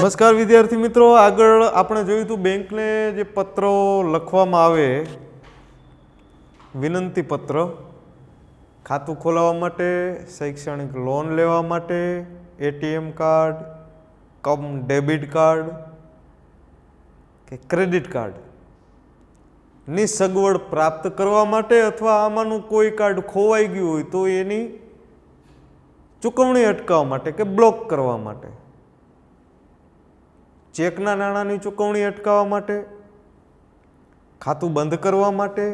નમસ્કાર વિદ્યાર્થી મિત્રો, આગળ આપણે જોયું હતું બેંકને જે પત્રો લખવામાં આવે, વિનંતી પત્ર, ખાતું ખોલાવવા માટે, શૈક્ષણિક લોન લેવા માટે, એટીએમ કાર્ડ કમ ડેબિટ કાર્ડ કે ક્રેડિટ કાર્ડ ની સગવડ પ્રાપ્ત કરવા માટે અથવા આમાંનું કોઈ કાર્ડ ખોવાઈ ગયું હોય તો એની ચૂકવણી અટકાવવા માટે કે બ્લોક કરવા માટે, ચેકના નાણાંની ચૂકવણી અટકાવવા માટે, ખાતું બંધ કરવા માટે,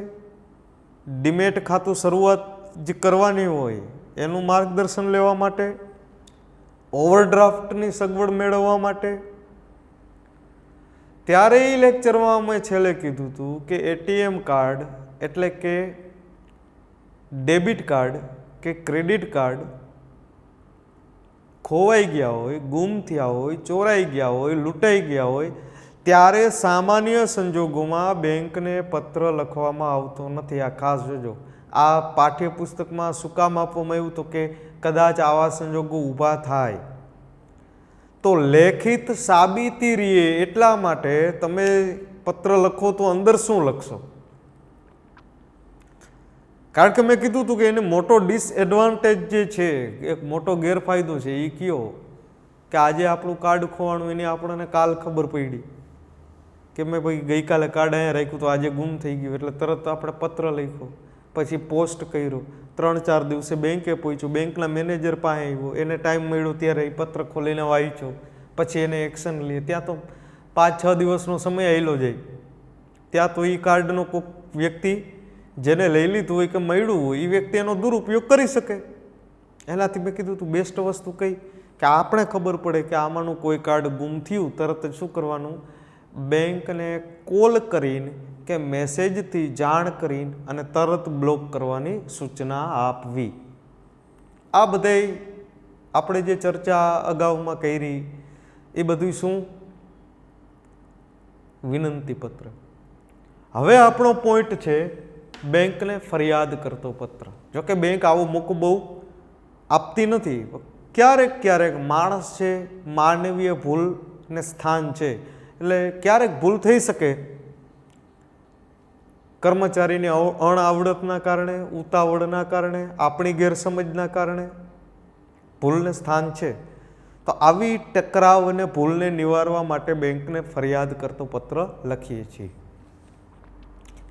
ડીમેટ ખાતું શરૂઆત જે કરવાની હોય એનું માર્ગદર્શન લેવા માટે, ઓવરડ્રાફ્ટની સગવડ મેળવવા માટે. ત્યારે એ લેક્ચરમાં અમે છેલ્લે કીધું હતું કે એટીએમ કાર્ડ એટલે કે ડેબિટ કાર્ડ કે ક્રેડિટ કાર્ડ ખોવાઈ ગયા હોય, ગુમ થયા હોય, ચોરાઈ ગયા હોય, લૂંટાઈ ગયા હોય ત્યારે સામાન્ય સંજોગોમાં બેંકને પત્ર લખવામાં આવતો નથી. આ ખાસ જોજો, આ પાઠ્યપુસ્તકમાં શું કામ આપવામાં આવ્યું તો કે કદાચ આવા સંજોગો ઊભા થાય તો લેખિત સાબિતી રહીએ એટલા માટે તમે પત્ર લખો તો અંદર શું લખશો. કારણ કે મેં કીધું હતું કે એને મોટો ડિસએડવાન્ટેજ જે છે, એક મોટો ગેરફાયદો છે એ કયો કે આજે આપણું કાર્ડ ખોવાનું એની આપણને કાલ ખબર પડી કે મેં ભાઈ ગઈકાલે કાર્ડ અહીંયા રાખ્યું તો આજે ગુમ થઈ ગયું, એટલે તરત આપણે પત્ર લખ્યો, પછી પોસ્ટ કર્યો, 3-4 દિવસે બેંકે પહોંચ્યું, બેંકના મેનેજર પાસે આવ્યો, એને ટાઈમ મળ્યો ત્યારે એ પત્ર ખોલીને વાંચ્યો, પછી એને એક્શન લઈએ, ત્યાં તો 5-6 દિવસનો સમય આવેલો જાય. ત્યાં તો એ કાર્ડનો કોઈક વ્યક્તિ જેને લઈ લીધું હોય કે મળ્યું હોય એ વ્યક્તિ એનો દુરુપયોગ કરી શકે. એનાથી મેં કીધું તું બેસ્ટ વસ્તુ કઈ કે આપણે ખબર પડે કે આમાંનું કોઈ કાર્ડ ગુમ થયું, તરત જ શું કરવાનું, બેંકને કોલ કરીને કે મેસેજથી જાણ કરીને અને તરત બ્લોક કરવાની સૂચના આપવી. આ બધાય આપણે જે ચર્ચા અગાઉમાં કરી એ બધું શું, વિનંતી પત્ર. હવે આપણો પોઈન્ટ છે બેંકને ફરિયાદ કરતો પત્ર. જોકે બેંક આવો મોકો બહુ આપતી નથી, ક્યારેક ક્યારેક માણસ છે, માનવીય ભૂલને સ્થાન છે, એટલે ક્યારેક ભૂલ થઈ શકે, કર્મચારીની અણઆવડતના કારણે, ઉતાવળના કારણે, આપણી ગેરસમજના કારણે ભૂલને સ્થાન છે. તો આવી ટકરાવ અને ભૂલને નિવારવા માટે બેંકને ફરિયાદ કરતો પત્ર લખીએ છીએ.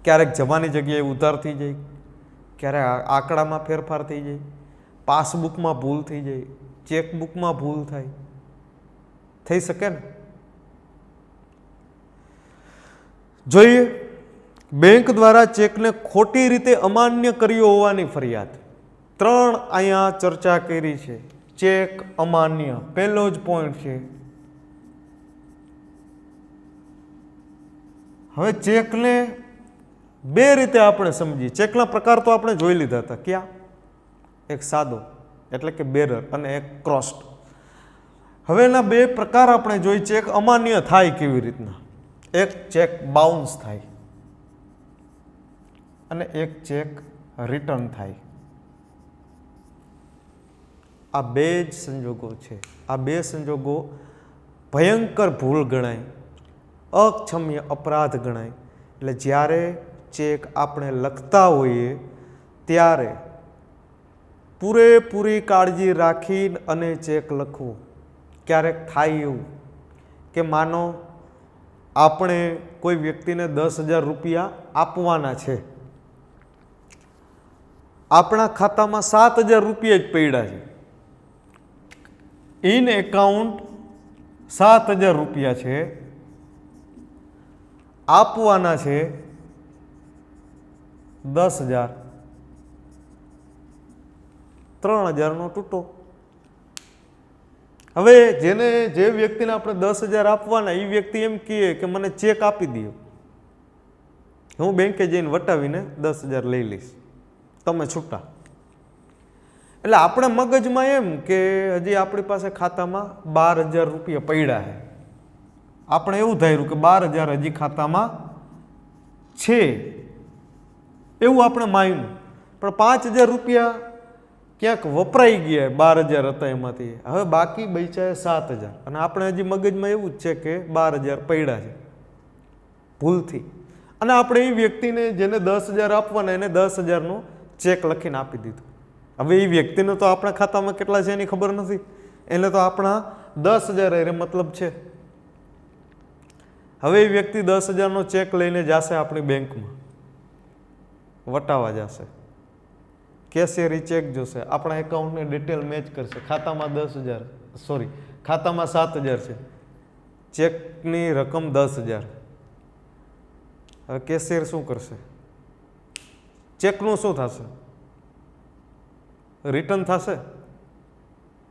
ક્યારેક જવાની જગ્યાએ ઉધાર થઈ જાય, ક્યારેક આંકડામાં ફેરફાર થઈ જાય, પાસબુકમાં ભૂલ થઈ જાય, ચેકબુકમાં ભૂલ થાય, થઈ શકે ને. જોઈએ, બેંક દ્વારા ચેકને ખોટી રીતે અમાન્ય કર્યો હોવાની ફરિયાદ. 3 અહીંયા ચર્ચા કરી છે. ચેક અમાન્ય પહેલો જ પોઈન્ટ છે. હવે ચેકને 2 રીતે આપણે સમજીએ. ચેકના પ્રકાર તો આપણે જોઈ લીધા હતા. ક્યાં? એક સાદો એટલે કે બેરર અને એક ક્રોસ્ડ. હવે એના 2 પ્રકાર આપણે જોઈ. ચેક અમાન્ય થાય કેવી રીતના, એક ચેક બાઉન્સ થાય અને એક ચેક રિટર્ન થાય. આ 2 જ સંજોગો છે. આ 2 સંજોગો ભયંકર ભૂલ ગણાય, અક્ષમ્ય અપરાધ ગણાય. એટલે જ્યારે ચેક આપણે લખતા હોઈએ ત્યારે પૂરેપૂરી કાળજી રાખી અને ચેક લખવું. ક્યારેક થાય એવું કે માનો આપણે કોઈ વ્યક્તિને 10,000 રૂપિયા આપવાના છે, આપણા ખાતામાં 7,000 રૂપિયા જ પડ્યા છે, ઇન એકાઉન્ટ 7,000 રૂપિયા છે, આપવાના છે 10,000, 3,000નો તૂટો. હવે જે વ્યક્તિને આપણે 10,000 આપવાના એ વ્યક્તિ એમ કહે કે મને ચેક આપી દો, હું બેંકે જઈને વટાવીને 10,000 લઈ લઈશ, તમે છૂટા. એટલે આપણે મગજમાં એમ કે હજી આપણી પાસે ખાતામાં 12,000 રૂપિયા પડ્યા છે, આપણે એવું ધાર્યું કે 12,000 હજી ખાતામાં છે એવું આપણે માન્યું, પણ 5,000 રૂપિયા ક્યાંક વપરાઈ ગયા 12,000 હતા એમાંથી, હવે બાકી બચ્યા 7,000, અને આપણે હજી મગજમાં એવું જ છે કે 12,000 પડ્યા છે ભૂલથી, અને આપણે એ વ્યક્તિને જેને 10,000 આપવાના એને 10,000નો ચેક લખીને આપી દીધો. હવે એ વ્યક્તિને તો આપણા ખાતામાં કેટલા છે એની ખબર નથી, એને તો આપણા 10,000 એને મતલબ છે. હવે એ વ્યક્તિ 10,000નો ચેક લઈને જશે આપણી બેંકમાં, વટાવા જશે, કેશિયર એ ચેક જોશે, આપણા એકાઉન્ટને ડિટેલ મેચ કરશે, ખાતામાં 10,000 સોરી ખાતામાં 7,000 છે, ચેકની રકમ 10,000. હવે કેશિયર શું કરશે? ચેકનું શું થશે? રિટર્ન થશે,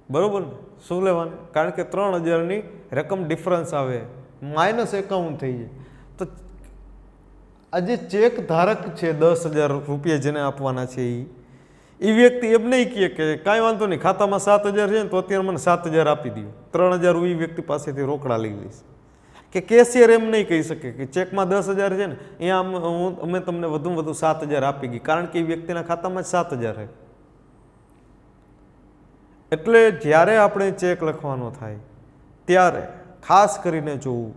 બરોબર ને? શું લેવાનું? કારણ કે 3,000ની રકમ ડિફરન્સ આવે, માઇનસ એકાઉન્ટ થઈ જાય. તો આ જે ચેક ધારક છે 10,000 રૂપિયા જેને આપવાના છે એ વ્યક્તિ એમ નહીં કહે કે કાંઈ વાંધો નહીં, ખાતામાં 7,000 છે ને તો અત્યારે મને 7,000 આપી દો, 3,000 હું એ વ્યક્તિ પાસેથી રોકડા લઈ લઈશ. કે કેશિયર એમ નહીં કહી શકે કે ચેકમાં 10,000 છે ને અહીંયા અમે તમને વધુમાં વધુ 7,000 આપી ગઈ, કારણ કે એ વ્યક્તિના ખાતામાં જ 7,000 છે. એટલે જ્યારે આપણે ચેક લખવાનો થાય ત્યારે ખાસ કરીને જોવું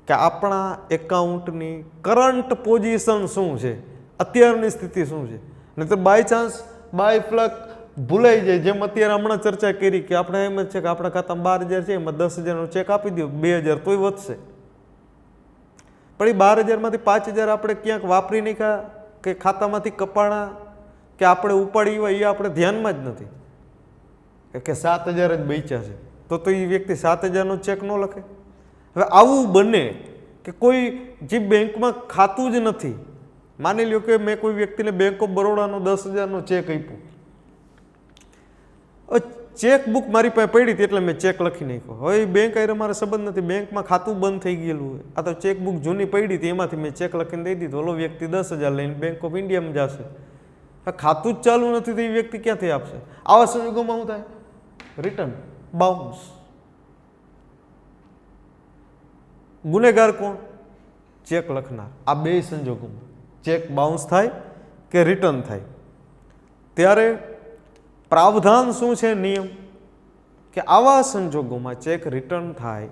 કે આપણા એકાઉન્ટની કરંટ પોઝિશન શું છે, અત્યારની સ્થિતિ શું છે. નહીંતર બાય ચાન્સ બાય ફ્લક ભૂલાઈ જાય, જેમ અત્યારે હમણાં ચર્ચા કરી કે આપણે એમ જ છે કે આપણા ખાતામાં 12,000 છે, એમાં 10,000નો ચેક આપી દો, 2,000 તોય વધશે, પણ એ 12,000માંથી 5,000 આપણે ક્યાંક વાપરી નાખ્યા કે ખાતામાંથી કપાણા કે આપણે ઉપાડી હોય એ આપણે ધ્યાનમાં જ નથી કે 7,000 જ બચ્યા છે, તો એ વ્યક્તિ 7,000નો ચેક ન લખે. હવે આવું બને કે કોઈ જે બેંકમાં ખાતું જ નથી, માની લ્યો કે મેં કોઈ વ્યક્તિને બેંક ઓફ બરોડાનો 10,000નો ચેક આપ્યો, ચેકબુક મારી પાસે પડી હતી એટલે મેં ચેક લખી નાખ્યો. હવે એ બેંક આરે મારે સંબંધ નથી, બેંકમાં ખાતું બંધ થઈ ગયેલું હોય, આ તો ચેકબુક જૂની પડી હતી એમાંથી મેં ચેક લખીને દઈ દીધો, ઓલો વ્યક્તિ 10,000 લઈને બેંક ઓફ ઇન્ડિયામાં જશે, ખાતું જ ચાલુ નથી તો એ વ્યક્તિ ક્યાંથી આપશે? આવા સંજોગોમાં શું થાય? Return bounce. ગુનેગાર કોણ? ચેક લખનાર. આ બે સંજોગોમાં ચેક બાઉન્સ થાય કે રિટર્ન થાય ત્યારે પ્રાવધાન શું છે? નિયમ કે આવા સંજોગોમાં ચેક રિટર્ન થાય,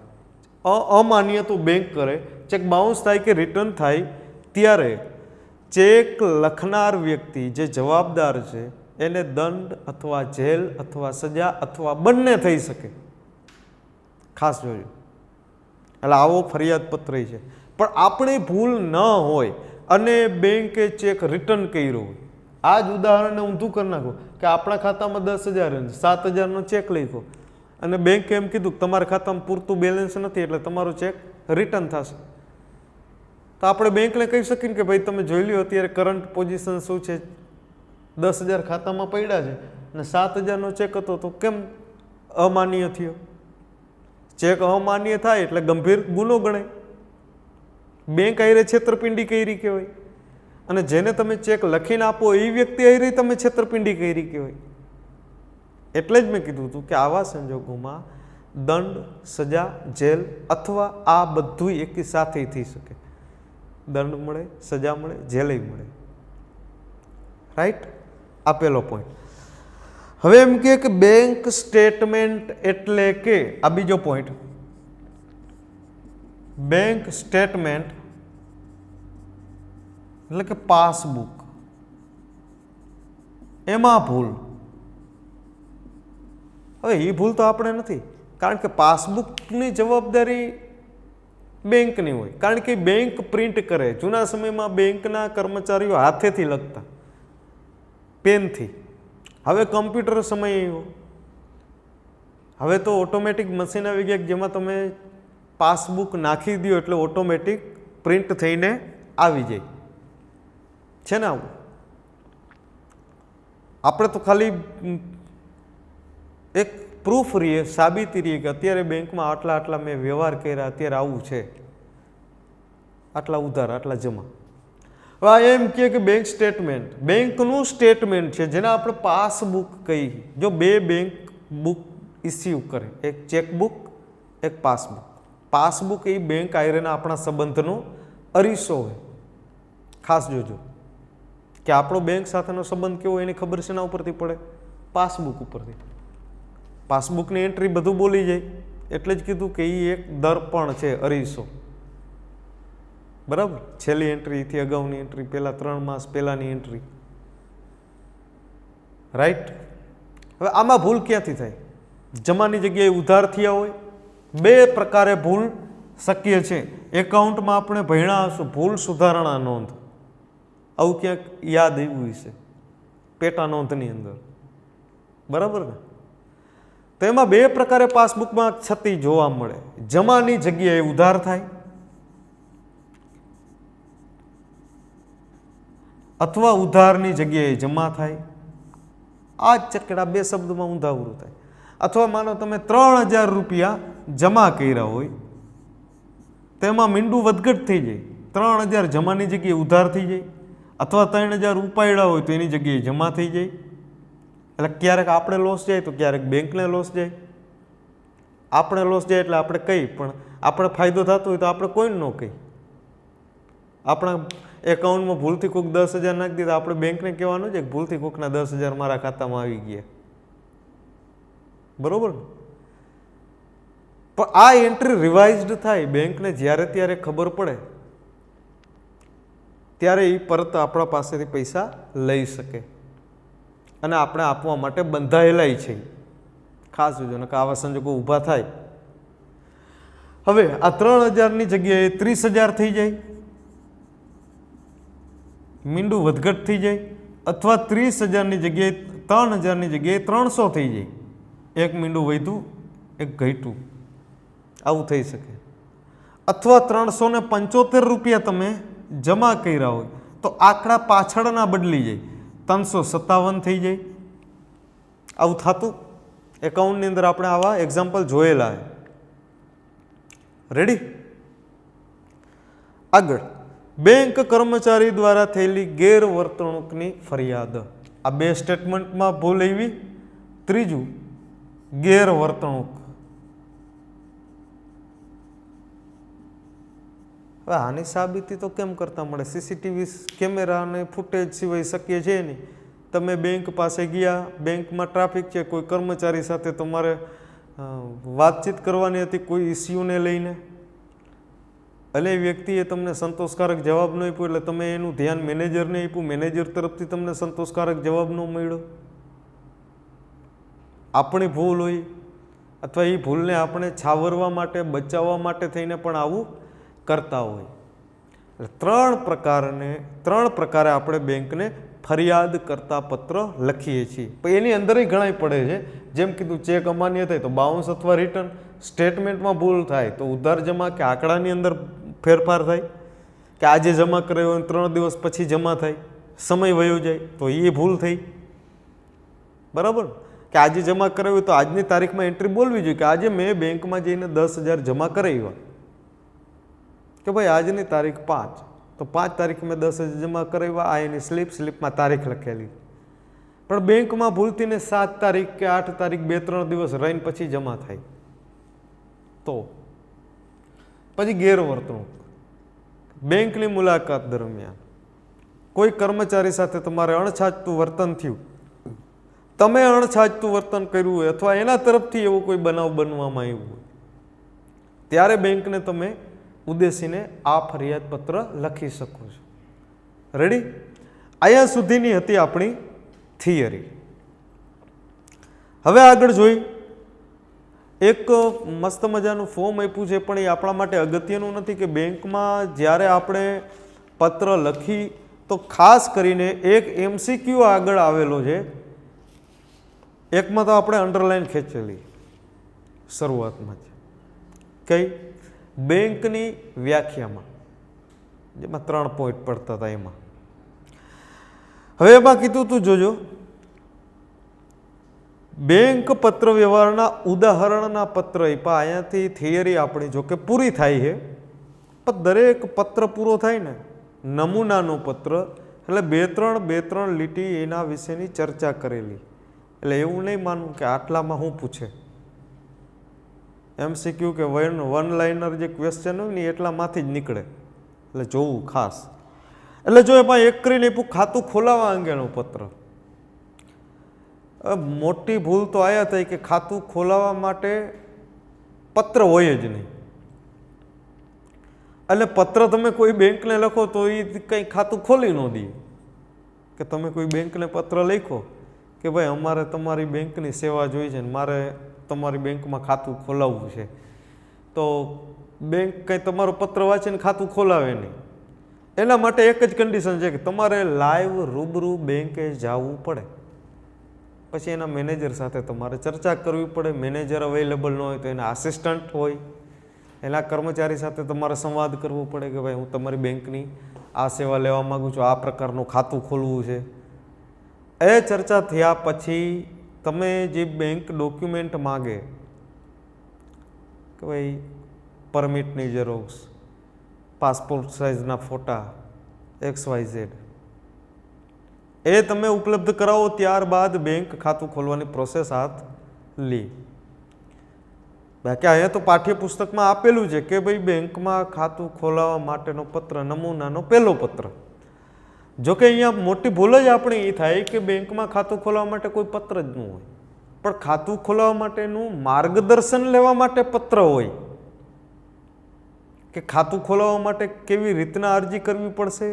અમાન્ય તો બેંક કરે, ચેક બાઉન્સ થાય કે રિટર્ન થાય ત્યારે ચેક લખનાર વ્યક્તિ જે જવાબદાર છે એને દંડ અથવા જેલ અથવા સજા અથવા બંને થઈ શકે. ખાસ જોજો. એટલે આવો ફરિયાદ પત્ર છે. પણ આપણી ભૂલ ન હોય અને બેંકે ચેક રિટર્ન કર્યો હોય, આ જ ઉદાહરણને ઊંધું કરી નાખો કે આપણા ખાતામાં 10,000 7,000નો ચેક લખ્યો અને બેંકે એમ કીધું કે તમારા ખાતામાં પૂરતું બેલેન્સ નથી એટલે તમારો ચેક રિટર્ન થશે, તો આપણે બેંકને કહી શકીએ કે ભાઈ તમે જોઈ લ્યો અત્યારે કરંટ પોઝિશન શું છે, 10,000 ખાતામાં પડ્યા છે અને 7,000નો ચેક હતો તો કેમ અમાન્ય થયો? ચેક અમાન્ય થાય એટલે ગંભીર ગુનો ગણાય, બેંક આયરે છેતરપિંડી કરી કહેવાય, અને જેને તમે ચેક લખીને આપો એ વ્યક્તિ આયરે તમે છેતરપિંડી કરી કહેવાય. એટલે જ મેં કીધું હતું કે આવા સંજોગોમાં દંડ, સજા, જેલ અથવા આ બધું એકી સાથે થઈ શકે. દંડ મળે, સજા મળે, જેલ મળે. રાઈટ? આ પહેલો પોઈન્ટ. હવે એમ કે બેંક સ્ટેટમેન્ટ એટલે કે આ બીજો પોઈન્ટ, બેંક સ્ટેટમેન્ટ એટલે કે પાસબુક, એમાં ભૂલ. હવે એ ભૂલ તો આપણે નથી, કારણ કે પાસબુકની જવાબદારી બેંકની હોય, કારણ કે બેંક પ્રિન્ટ કરે. જૂના સમયમાં બેંકના કર્મચારીઓ હાથેથી લખતા, પેનથી. હવે કમ્પ્યુટર સમય આવ્યો, હવે તો ઓટોમેટિક મશીન આવી ગયા જેમાં તમે પાસબુક નાખી દો એટલે ઓટોમેટિક પ્રિન્ટ થઈને આવી જાય છે ને. આવું આપણે તો ખાલી એક પ્રૂફ રહીએ, સાબિતી રહીએ કે અત્યારે બેંકમાં આટલા આટલા મેં વ્યવહાર કર્યા, અત્યારે આવું છે, આટલા ઉધાર, આટલા જમા. હવે એમ કે બેંક સ્ટેટમેન્ટ, બેંકનું સ્ટેટમેન્ટ છે જેને આપણે પાસબુક કહી. જો બે બેંક બુક ઇસ્યુ કરે, એક ચેકબુક, એક પાસબુક. પાસબુક એ બેંક આયરેના આપણા સંબંધનો અરીસો હોય. ખાસ જોજો કે આપણો બેંક સાથેનો સંબંધ કેવો એની ખબર શેના ઉપરથી પડે? પાસબુક ઉપરથી. પાસબુકની એન્ટ્રી બધું બોલી જાય, એટલે જ કીધું કે એ એક દર્પણ છે, અરીસો. બરાબર, છેલ્લી એન્ટ્રીથી અગાઉની એન્ટ્રી, પહેલા 3 માસ પહેલાની એન્ટ્રી. રાઈટ. હવે આમાં ભૂલ ક્યાંથી થાય? જમાની જગ્યાએ ઉધાર થયા હોય. 2 પ્રકારે ભૂલ શક્ય છે. એકાઉન્ટમાં આપણે ભણ્યા હશું ભૂલ સુધારણા નોંધ, આવું ક્યાંક યાદ આવ્યું છે પેટા નોંધની અંદર. બરાબર ને? તો એમાં 2 પ્રકારે પાસબુકમાં છતી જોવા મળે. જમાની જગ્યાએ ઉધાર થાય અથવા ઉધારની જગ્યાએ જમા થાય. આ જ ચકેડા 2 શબ્દમાં ઊંધાવરું થાય. અથવા માનો તમે 3000 રૂપિયા જમા કર્યા હોય, તેમાં મીંડું વધઘટ થઈ જાય. 3000 જમાની જગ્યાએ ઉધાર થઈ જાય, અથવા 3000 ઉપાડ્યા હોય તો એની જગ્યાએ જમા થઈ જાય. એટલે ક્યારેક આપણે લોસ જાય તો ક્યારેક બેંકને લોસ જાય. આપણે લોસ જાય એટલે આપણે કહી, પણ આપણે ફાયદો થતો હોય તો આપણે કોઈને ન કહી. આપણા એકાઉન્ટમાં ભૂલથી કોઈક 10,000 નાખી દીધા, આપણે બેંકને કહેવાનું છે કે ભૂલથી કોઈકના 10,000 મારા ખાતામાં આવી ગયા. બરોબર ને? પણ આ એન્ટ્રી રિવાઇઝડ થાય, બેંકને જ્યારે ત્યારે ખબર પડે ત્યારે એ પરત આપણા પાસેથી પૈસા લઈ શકે અને આપણે આપવા માટે બંધાયેલા છે. ખાસ જોજો ને કે આવા સંજોગો ઊભા થાય. હવે આ 3,000ની જગ્યાએ 30,000 થઈ જાય, મીંડું વધઘટ થઈ જાય, અથવા 30,000ની જગ્યાએ 3,000ની જગ્યાએ 300 થઈ જાય. એક મીંડું વધ્યું, એક ઘટ્યું, આવું થઈ શકે. અથવા 375 રૂપિયા તમે જમા કર્યા હોય તો આંકડા પાછળના બદલી જાય, 357 થઈ જાય. આવું થતું એકાઉન્ટની અંદર આપણે આવા એક્ઝામ્પલ જોયેલા છે. રેડી? આગળ, બેંક કર્મચારી દ્વારા થયેલી ગેરવર્તણૂકની ફરિયાદ. આ 2 સ્ટેટમેન્ટમાં ભૂલ આવી. ત્રીજું, ગેરવર્તણૂક. હવે આની સાબિતી તો કેમ કરતા મળે? સીસીટીવી કેમેરા અને ફૂટેજ સિવાય શક્ય છે નહીં. તમે બેંક પાસે ગયા, બેંકમાં ટ્રાફિક છે, કોઈ કર્મચારી સાથે તમારે વાતચીત કરવાની હતી કોઈ ઇસ્યુને લઈને, એટલે એ વ્યક્તિએ તમને સંતોષકારક જવાબ ન આપ્યો, એટલે તમે એનું ધ્યાન મેનેજરને આપ્યું, મેનેજર તરફથી તમને સંતોષકારક જવાબ ન મળ્યો. આપણી ભૂલ હોય, અથવા એ ભૂલને આપણે છાવરવા માટે, બચાવવા માટે થઈને પણ આવું કરતા હોય. એટલે 3 પ્રકારે આપણે બેંકને ફરિયાદ કરતા પત્ર લખીએ છીએ. પણ એની અંદર ઘણા પડે છે. જેમ કીધું, ચેક અમાન્ય થાય તો બાઉન્સ અથવા રિટર્ન, સ્ટેટમેન્ટમાં ભૂલ થાય તો ઉધાર જમા કે આંકડાની અંદર ફેરફાર થાય, કે આજે જમા કરાયો હોય 3 દિવસ પછી જમા થાય, સમય વયો જાય તો એ ભૂલ થઈ. બરાબર? કે આજે જમા કરાયું હોય તો આજની તારીખમાં એન્ટ્રી બોલવી જોઈએ કે આજે મેં બેંકમાં જઈને 10,000 જમા કરાવ્યા, કે ભાઈ આજની તારીખ 5, તો 5 તારીખે મેં 10,000 જમા કરાવ્યા. આ એની સ્લીપમાં તારીખ લખેલી, પણ બેંકમાં ભૂલથી ને 7 તારીખ કે 8 તારીખ 2-3 દિવસ રહીને પછી જમા થાય તો પછી ગેરવર્તણૂક. બેંકની મુલાકાત દરમિયાન કોઈ કર્મચારી સાથે તમારે અણછાજતું વર્તન થયું, તમે અણછાજતું વર્તન કર્યું હોય અથવા એના તરફથી એવો કોઈ બનાવ બનવામાં આવ્યો હોય, ત્યારે બેંકને તમે ઉદ્દેશીને આ ફરિયાદ પત્ર લખી શકો છો. રેડી? અહીંયા સુધીની હતી આપણી થિયરી. હવે આગળ જોઈ, એક મસ્ત મજાનું ફોર્મ આપ્યું છે, પણ એ આપણા માટે અગત્યનું નથી. કે બેંકમાં જ્યારે આપણે પત્ર લખી તો ખાસ કરીને એક MCQ આગળ આવેલો છે. એકમાં તો આપણે અંડરલાઈન ખેંચેલી શરૂઆતમાં છે, કઈ? બેંકની વ્યાખ્યામાં, જેમાં 3 પોઈન્ટ પડતા હતા એમાં. હવે એમાં કીધું તું જોજો, બેંક પત્ર વ્યવહારના ઉદાહરણના પત્ર આપ્યા. અહીંયાથી થિયરી આપણી જો કે પૂરી થાય છે, પણ દરેક પત્ર પૂરો થાય ને, નમૂનાનો પત્ર એટલે 2-3 લીટી એના વિશેની ચર્ચા કરેલી. એટલે એવું નહીં માનવું કે આટલામાં શું પૂછે. MCQ કે વન લાઇનર જે ક્વેશ્ચન હોય ને એટલામાંથી જ નીકળે, એટલે જોવું ખાસ. એટલે જો એમાં એક કરીને ખાતું ખોલાવવા અંગેનો પત્ર, મોટી ભૂલ તો આયા થઈ કે ખાતું ખોલાવવા માટે પત્ર હોય જ નહીં, એટલે પત્ર તમે કોઈ બેંકને લખો તો એ કંઈ ખાતું ખોલી ન દે. કે તમે કોઈ બેંકને પત્ર લખો કે ભાઈ અમારે તમારી બેંકની સેવા જોઈ છે ને મારે તમારી બેંકમાં ખાતું ખોલાવવું છે, તો બેંક કંઈ તમારો પત્ર વાંચીને ખાતું ખોલાવે નહીં. એના માટે એક જ કન્ડિશન છે કે તમારે લાઈવ રૂબરૂ બેંકે જવું પડે, પછી એના મેનેજર સાથે તમારે ચર્ચા કરવી પડે. મેનેજર અવેલેબલ ન હોય તો એના આસિસ્ટન્ટ હોય, એના કર્મચારી સાથે તમારે સંવાદ કરવો પડે કે ભાઈ હું તમારી બેંકની આ સેવા લેવા માગું છું, આ પ્રકારનું ખાતું ખોલવું છે. એ ચર્ચા થયા પછી તમે જે બેંક ડોક્યુમેન્ટ માગે કે ભાઈ પરમિટની ઝેરોક્સ, પાસપોર્ટ સાઇઝના ફોટા, XYZ, એ તમે ઉપલબ્ધ કરાવો ત્યારબાદ બેંક ખાતું ખોલવાની પ્રોસેસ હાથ લે. બાકી અહીંયા તો પાઠ્યપુસ્તકમાં આપેલું છે કે ભાઈ બેંકમાં ખાતું ખોલાવવા માટેનો પત્ર, નમૂનાનો પહેલો પત્ર. જોકે અહીંયા મોટી ભૂલ જ આપણી એ થાય કે બેંકમાં ખાતું ખોલાવવા માટે કોઈ પત્ર જ ન હોય, પણ ખાતું ખોલાવવા માટેનું માર્ગદર્શન લેવા માટે પત્ર હોય કે ખાતું ખોલાવવા માટે કેવી રીતના અરજી કરવી પડશે,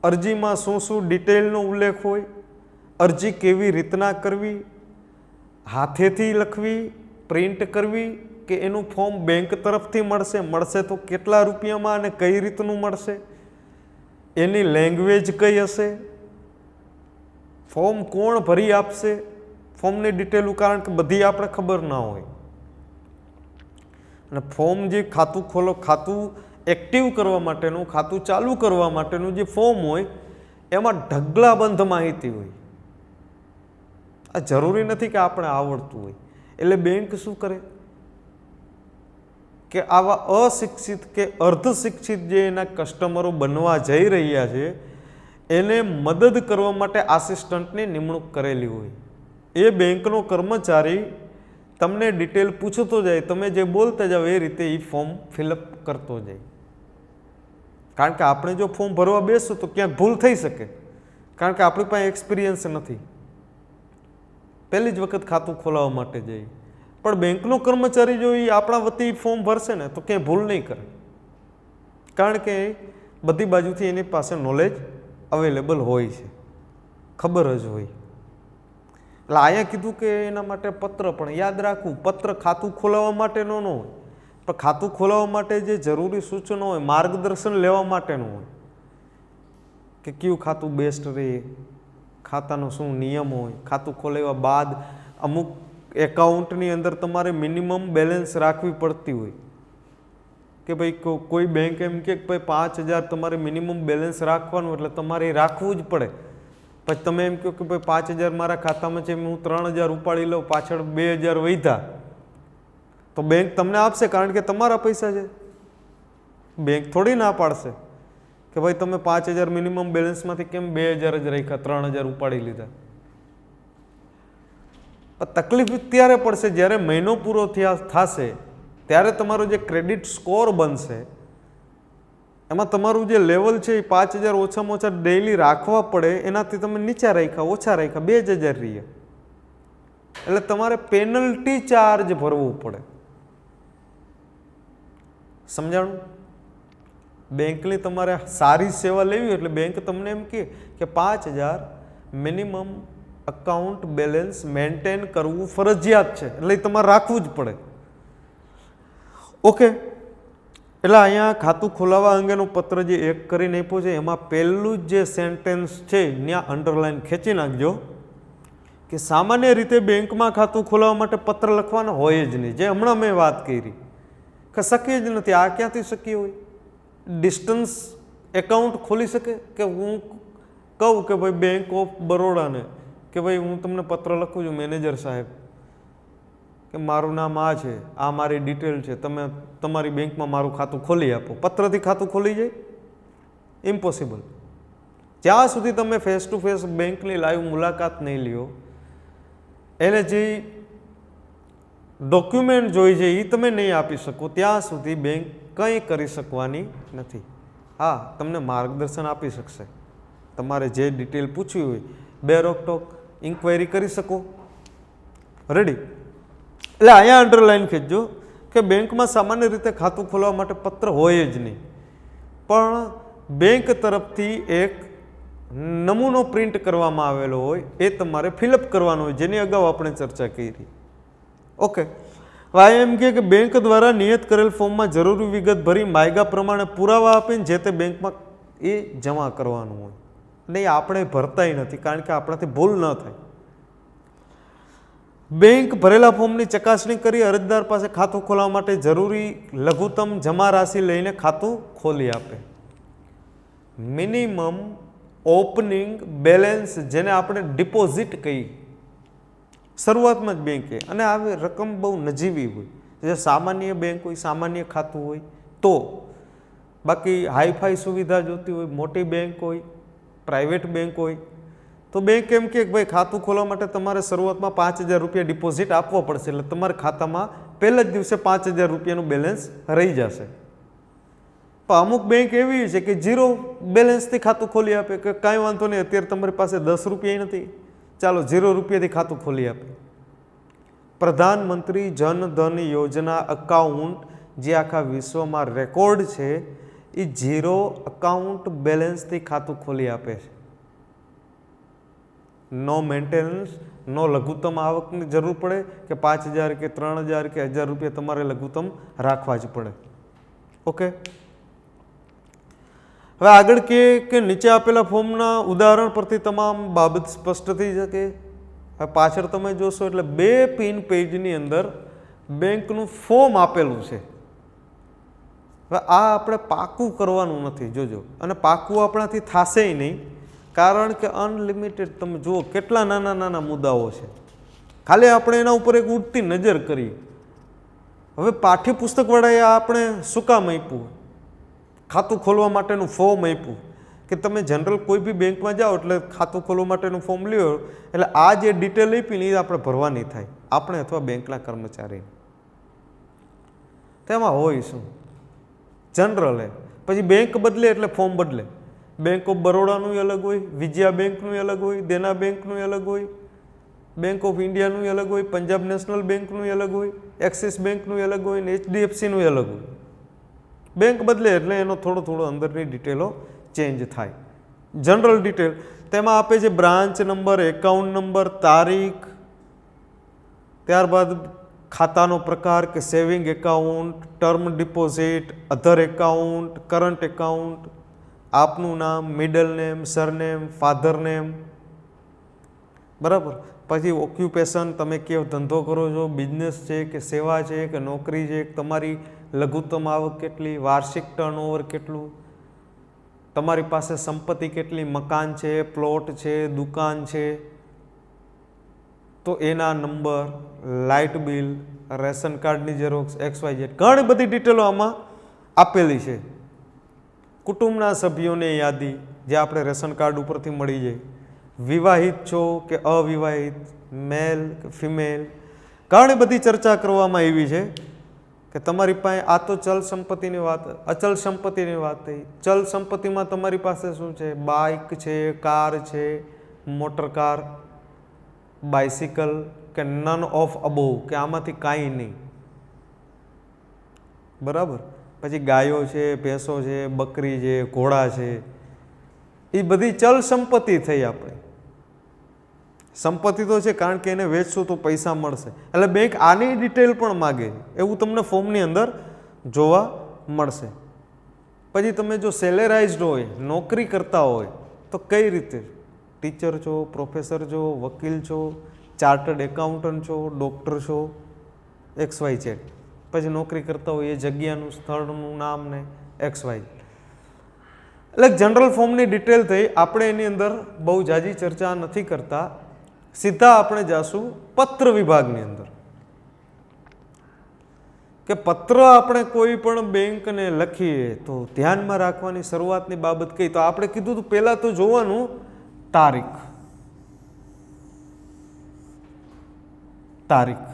અરજીમાં શું શું ડિટેલનો ઉલ્લેખ હોય, અરજી કેવી રીતના કરવી, હાથેથી લખવી, પ્રિન્ટ કરવી કે એનું ફોર્મ બેંક તરફથી મળશે તો કેટલા રૂપિયામાં અને કઈ રીતનું મળશે, એની લેંગ્વેજ કઈ હશે, ફોર્મ કોણ ભરી આપશે, ફોર્મની ડિટેલું, કારણ કે બધી આપણે ખબર ના હોય. અને ફોર્મ જે ખાતું એક્ટિવ કરવા માટેનું, ખાતું ચાલુ કરવા માટેનું જે ફોર્મ હોય એમાં ઢગલાબંધ માહિતી હોય. આ જરૂરી નથી કે આપણે આવડતું હોય. એટલે બેંક શું કરે કે આવા અશિક્ષિત કે અર્ધશિક્ષિત જે એના કસ્ટમરો બનવા જઈ રહ્યા છે એને મદદ કરવા માટે આસિસ્ટન્ટની નિમણૂક કરેલી હોય. એ બેંકનો કર્મચારી તમને ડિટેલ પૂછતો જાય, તમે જે બોલતા જાઓ એ રીતે એ ફોર્મ ફિલઅપ કરતો જાય. કારણ કે આપણે જો ફોર્મ ભરવા બેસું તો ક્યાંક ભૂલ થઈ શકે, કારણ કે આપણી પાસે એક્સપિરિયન્સ નથી, પહેલી જ વખત ખાતું ખોલાવવા માટે જઈએ. પણ બેંકનો કર્મચારી જો એ આપણા વતી ફોર્મ ભરશે ને તો ક્યાંય ભૂલ નહીં કરે, કારણ કે બધી બાજુથી એની પાસે નોલેજ અવેલેબલ હોય છે, ખબર જ હોય. એટલે અહીંયા કીધું કે એના માટે પત્ર, પણ યાદ રાખવું પત્ર ખાતું ખોલાવવા માટેનો ન હોય, પણ ખાતું ખોલાવવા માટે જે જરૂરી સૂચનો હોય, માર્ગદર્શન લેવા માટેનું હોય કે કયું ખાતું બેસ્ટ રહે, ખાતાનો શું નિયમ હોય, ખાતું ખોલાવ્યા બાદ અમુક એકાઉન્ટની અંદર તમારે મિનિમમ બેલેન્સ રાખવી પડતી હોય કે ભાઈ કોઈ બેંક એમ કે ભાઈ 5,000 તમારે મિનિમમ બેલેન્સ રાખવાનું, એટલે તમારે રાખવું જ પડે. પછી તમે એમ કહો કે ભાઈ 5,000 મારા ખાતામાં છે, હું 3,000 ઉપાડી લઉં, પાછળ 2,000 વધ્યા, તો બેંક તમને આપશે, કારણ કે તમારા પૈસા છે. બેંક થોડી ના પાડશે કે ભાઈ તમે 5,000 મિનિમમ બેલેન્સમાંથી કેમ 2,000 જ રાખ્યા, 3,000 ઉપાડી લીધા. તકલીફ ત્યારે પડશે જ્યારે મહિનો પૂરો થશે ત્યારે તમારો જે ક્રેડિટ સ્કોર બનશે એમાં તમારું જે લેવલ છે એ 5,000 ઓછામાં ઓછા ડેઈલી રાખવા પડે, એનાથી તમે નીચા રાખ્યા, ઓછા રાખ્યા, 2,000 રહ્યા, એટલે તમારે પેનલ્ટી ચાર્જ ભરવું પડે. સમજાણું? બેંકની તમારે સારી સેવા લેવી એટલે બેંક તમને એમ કહે કે 5,000 મિનિમમ અકાઉન્ટ બેલેન્સ મેન્ટેન કરવું ફરજિયાત છે, એટલે તમારે રાખવું જ પડે. ઓકે, એટલે અહીંયા ખાતું ખોલાવવા અંગેનો પત્ર જે એક કરીને આપ્યો છે એમાં પહેલું જ જે સેન્ટેન્સ છે ત્યાં અંડરલાઈન ખેંચી નાખજો કે સામાન્ય રીતે બેંકમાં ખાતું ખોલાવવા માટે પત્ર લખવાનો હોય જ નહીં, જે હમણાં મેં વાત કરી કે શક્ય જ નથી. આ ક્યાંથી શક્ય હોય? ડિસ્ટન્સ એકાઉન્ટ ખોલી શકે કે હું કહું કે ભાઈ બેંક ઓફ બરોડાને કે ભાઈ હું તમને પત્ર લખું છું મેનેજર સાહેબ કે મારું નામ આ છે, આ મારી ડિટેલ છે, તમે તમારી બેંકમાં મારું ખાતું ખોલી આપો. પત્રથી ખાતું ખોલી જાય? ઇમ્પોસિબલ. જ્યાં સુધી તમે ફેસ ટુ ફેસ બેંકની લાઈવ મુલાકાત નહીં લ્યો, એને જે ડોક્યુમેન્ટ જોઈએ છે એ તમે નહીં આપી શકો, ત્યાં સુધી બેંક કંઈ કરી શકવાની નથી. હા, તમને માર્ગદર્શન આપી શકશે, તમારે જે ડિટેલ પૂછવી હોય, બે રોકટોક ઇન્ક્વાયરી કરી શકો. રેડી. એટલે અહીંયા અંડરલાઈન ખેંચજો કે બેંકમાં સામાન્ય રીતે ખાતું ખોલવા માટે પત્ર હોય જ નહીં, પણ બેંક તરફથી એક નમૂનો પ્રિન્ટ કરવામાં આવેલો હોય એ તમારે ફિલઅપ કરવાનો હોય, જેની અગાઉ આપણે ચર્ચા કરી. ઓકે. હવે એમ કે બેંક દ્વારા નિયત કરેલ ફોર્મમાં જરૂરી વિગત ભરી માયગા પ્રમાણે પુરાવા આપીને જે તે બેંકમાં એ જમા કરવાનું હોય. નહીં, આપણે ભરતાય નથી, કારણ કે આપણાથી ભૂલ ન થાય. બેંક ભરેલા ફોર્મની ચકાસણી કરી અરજદાર પાસે ખાતું ખોલવા માટે જરૂરી લઘુત્તમ જમા રાશિ લઈને ખાતું ખોલી આપે. મિનિમમ ઓપનિંગ બેલેન્સ, જેને આપણે ડિપોઝિટ કહીએ, શરૂઆતમાં જ બેંકે, અને આ રકમ બહુ નજીવી હોય. જે સામાન્ય બેંક હોય, સામાન્ય ખાતું હોય તો, બાકી હાઈફાઈ સુવિધા જોતી હોય, મોટી બેંક હોય, પ્રાઇવેટ બેંક હોય, તો બેંક એમ કે ભાઈ ખાતું ખોલવા માટે તમારે શરૂઆતમાં 5,000 રૂપિયા ડિપોઝિટ આપવો પડશે, એટલે તમારા ખાતામાં પહેલા જ દિવસે 5,000 રૂપિયાનું બેલેન્સ રહી જશે. પણ અમુક બેંક એવી છે કે 0 બેલેન્સથી ખાતું ખોલી આપે કે કાંઈ વાંધો નહીં, અત્યારે તમારી પાસે 10 રૂપિયા નથી, ચાલો 0 રૂપિયાથી ખાતું ખોલી આપે. પ્રધાનમંત્રી જન ધન યોજના અકાઉન્ટ જે આખા વિશ્વમાં રેકોર્ડ છે, એ 0 અકાઉન્ટ બેલેન્સથી ખાતું ખોલી આપે છે. નો મેન્ટેનન્સ, નો લઘુત્તમ આવકની જરૂર પડે કે 5,000 કે 3,000 કે 1,000 રૂપિયા તમારે લઘુત્તમ રાખવા જ પડે. ઓકે. હવે આગળ કે નીચે આપેલા ફોર્મના ઉદાહરણ પરથી તમામ બાબત સ્પષ્ટ થઈ શકે. હવે પાછળ તમે જોશો એટલે 2 પિન પેજની અંદર બેંકનું ફોર્મ આપેલું છે. હવે આ આપણે પાકું કરવાનું નથી, જોજો, અને પાકું આપણાથી થશે નહીં, કારણ કે અનલિમિટેડ તમે જુઓ કેટલા નાના નાના મુદ્દાઓ છે. ખાલી આપણે એના ઉપર એક ઉડતી નજર કરી. હવે પાઠ્યપુસ્તકવાળાએ આપણે શું કામ આપ્યું? ખાતું ખોલવા માટેનું ફોર્મ આપ્યું કે તમે જનરલ કોઈ બી બેંકમાં જાઓ એટલે ખાતું ખોલવા માટેનું ફોર્મ લ્યો, એટલે આ જે ડિટેલ આપી ને એ આપણે ભરવાની થાય, આપણે અથવા બેંકના કર્મચારી. તેમાં હોય શું? જનરલ હે, પછી બેંક બદલે એટલે ફોર્મ બદલે. બેંક ઓફ બરોડાનું અલગ હોય, વિજયા બેંકનું અલગ હોય, દેના બેંકનું અલગ હોય, બેંક ઓફ ઇન્ડિયાનું અલગ હોય, પંજાબ નેશનલ બેંકનું અલગ હોય, એક્સિસ બેંકનું અલગ હોય, ને HDFCનું અલગ હોય. બેંક બદલે એટલે એનો થોડો અંદરની ડિટેલો ચેન્જ થાય. જનરલ ડિટેલ તેમાં આપે છે બ્રાન્ચ નંબર, એકાઉન્ટ નંબર, તારીખ, ત્યારબાદ ખાતાનો પ્રકાર કે સેવિંગ એકાઉન્ટ, ટર્મ ડિપોઝિટ, અધર એકાઉન્ટ, કરંટ એકાઉન્ટ, આપનું નામ, middle name, surname, father name, બરાબર. પછી ઓક્યુપેશન, તમે કેવો ધંધો કરો છો, બિઝનેસ છે કે સેવા છે કે નોકરી છે, તમારી લઘુત્તમ આવક કેટલી, વાર્ષિક ટર્નઓવર કેટલું, તમારી પાસે સંપત્તિ કેટલી, મકાન છે, પ્લોટ છે, દુકાન છે, તો એના નંબર, લાઇટ બિલ, રેશન કાર્ડની ઝેરોક્સ, XYZ, ઘણી બધી ડિટેલો આમાં આપેલી છે. કુટુંબના સભ્યોની યાદી જે આપણે રેશન કાર્ડ ઉપરથી મળી જાય, વિવાહિત છો કે અવિવાહિત, મેલ કે ફિમેલ, ઘણી બધી ચર્ચા કરવામાં આવી છે કે તમારી પાસે આ તો ચલ સંપત્તિની વાત, અચલ સંપત્તિની વાત થઈ. ચલ સંપત્તિમાં તમારી પાસે શું છે? બાઇક છે, કાર છે, મોટર કાર, બાઇસિકલ, કે નન ઓફ અબોવ, કે આમાંથી કાંઈ નહીં, બરાબર. પછી ગાયો છે, ભેંસો છે, બકરી છે, ઘોડા છે, એ બધી ચલ સંપત્તિ થઈ આપણી. સંપત્તિ તો છે, કારણ કે એને વેચશું તો પૈસા મળશે, એટલે બેંક આની ડિટેલ પણ માગે, એવું તમને ફોર્મની અંદર જોવા મળશે. પછી તમે જો સેલેરાઇઝડ હોય, નોકરી કરતા હોય, તો કઈ રીતે? ટીચર છો, પ્રોફેસર છો, વકીલ છો, ચાર્ટર્ડ એકાઉન્ટન્ટ છો, ડૉક્ટર છો, XYZ. પછી નોકરી કરતા હોય એ જગ્યાનું, સ્થળનું નામ ને XY. એટલે જનરલ ફોર્મની ડિટેલ થઈ. આપણે એની અંદર બહુ જાજી ચર્ચા નથી કરતા, સીધા આપણે જાશું પત્ર વિભાગની અંદર. કે પત્ર આપણે કોઈ પણ બેંકને લખીએ તો ધ્યાનમાં રાખવાની શરૂઆતની બાબત કઈ, તો આપણે કીધું તો પહેલા તો જોવાનું તારીખ. તારીખ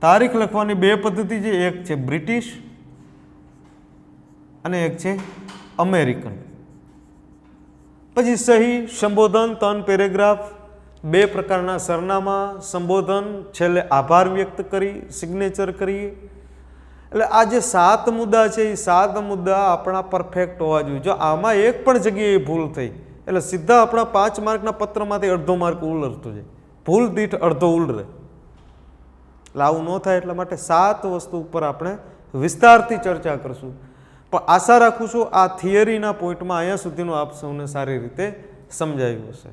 તારીખ લખવાની 2 પદ્ધતિ છે, એક છે બ્રિટિશ અને એક છે અમેરિકન. પછી સહી, સંબોધન, 3 પેરેગ્રાફ, 2 પ્રકારના સરનામા, સંબોધન, છેલ્લે આભાર વ્યક્ત કરી સિગ્નેચર કરીએ. એટલે આ જે 7 મુદ્દા છે એ 7 મુદ્દા આપણા પરફેક્ટ હોવા જોઈએ. જો આમાં એક પણ જગ્યાએ ભૂલ થઈ એટલે સીધા આપણા 5 માર્કના પત્રમાંથી અડધો માર્ક ઉલરતો જાય, ભૂલ દીઠ અડધો ઉલરે. એટલે આવું ન થાય એટલા માટે 7 વસ્તુ ઉપર આપણે વિસ્તારથી ચર્ચા કરશું. પણ આશા રાખું છું આ થિયરીના પોઈન્ટમાં અહીંયા સુધીનું આપ સૌને સારી રીતે સમજાયું હશે.